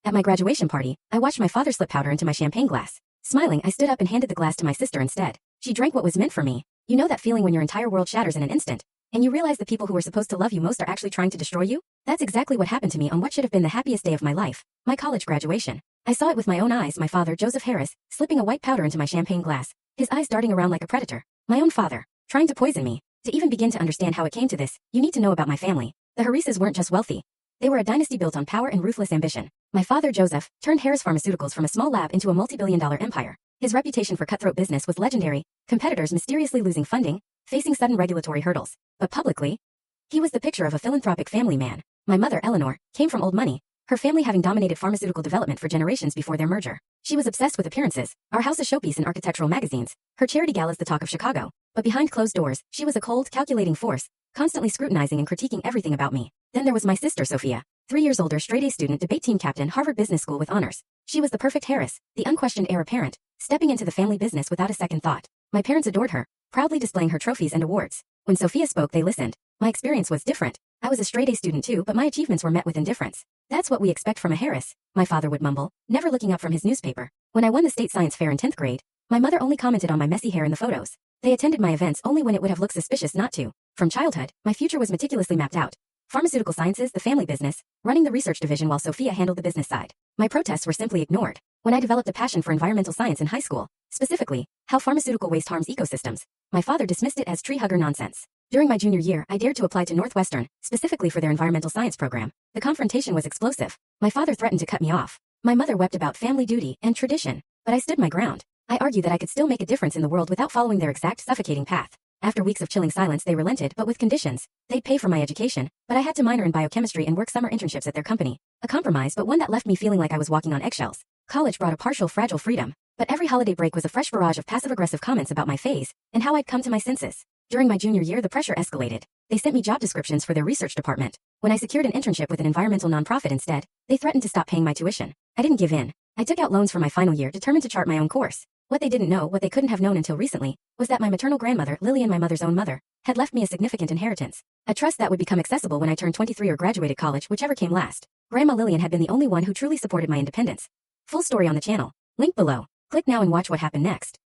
At my graduation party, I watched my father slip powder into my champagne glass. Smiling, I stood up and handed the glass to my sister instead. She drank what was meant for me. You know that feeling when your entire world shatters in an instant, and you realize the people who were supposed to love you most are actually trying to destroy you? That's exactly what happened to me on what should have been the happiest day of my life, my college graduation. I saw it with my own eyes, my father, Joseph Harris, slipping a white powder into my champagne glass, his eyes darting around like a predator. My own father, trying to poison me. To even begin to understand how it came to this, you need to know about my family. The Harrises weren't just wealthy. They were a dynasty built on power and ruthless ambition. My father, Joseph, turned Harris Pharmaceuticals from a small lab into a multi-billion-dollar empire. His reputation for cutthroat business was legendary, competitors mysteriously losing funding, facing sudden regulatory hurdles. But publicly, he was the picture of a philanthropic family man. My mother, Eleanor, came from old money, her family having dominated pharmaceutical development for generations before their merger. She was obsessed with appearances, our house a showpiece in architectural magazines, her charity galas the talk of Chicago. But behind closed doors, she was a cold, calculating force, constantly scrutinizing and critiquing everything about me. Then there was my sister, Sophia, 3 years older, straight-A student, debate team captain, Harvard Business School with honors. She was the perfect Harris, the unquestioned heir apparent, stepping into the family business without a second thought. My parents adored her, proudly displaying her trophies and awards. When Sophia spoke, they listened. My experience was different. I was a straight-A student too, but my achievements were met with indifference. That's what we expect from a Harris, my father would mumble, never looking up from his newspaper. When I won the state science fair in 10th grade, my mother only commented on my messy hair in the photos. They attended my events only when it would have looked suspicious not to. From childhood, my future was meticulously mapped out. Pharmaceutical sciences, the family business, running the research division while Sophia handled the business side. My protests were simply ignored. When I developed a passion for environmental science in high school, specifically, how pharmaceutical waste harms ecosystems, my father dismissed it as tree-hugger nonsense. During my junior year, I dared to apply to Northwestern, specifically for their environmental science program. The confrontation was explosive. My father threatened to cut me off. My mother wept about family duty and tradition, but I stood my ground. I argued that I could still make a difference in the world without following their exact suffocating path. After weeks of chilling silence, they relented, but with conditions. They'd pay for my education, but I had to minor in biochemistry and work summer internships at their company. A compromise, but one that left me feeling like I was walking on eggshells. College brought a partial, fragile freedom, but every holiday break was a fresh barrage of passive-aggressive comments about my phase and how I'd come to my senses. During my junior year, the pressure escalated. They sent me job descriptions for their research department. When I secured an internship with an environmental nonprofit instead, they threatened to stop paying my tuition. I didn't give in. I took out loans for my final year, determined to chart my own course. What they didn't know, what they couldn't have known until recently, was that my maternal grandmother, Lillian, my mother's own mother, had left me a significant inheritance. A trust that would become accessible when I turned 23 or graduated college, whichever came last. Grandma Lillian had been the only one who truly supported my independence. Full story on the channel. Link below. Click now and watch what happened next.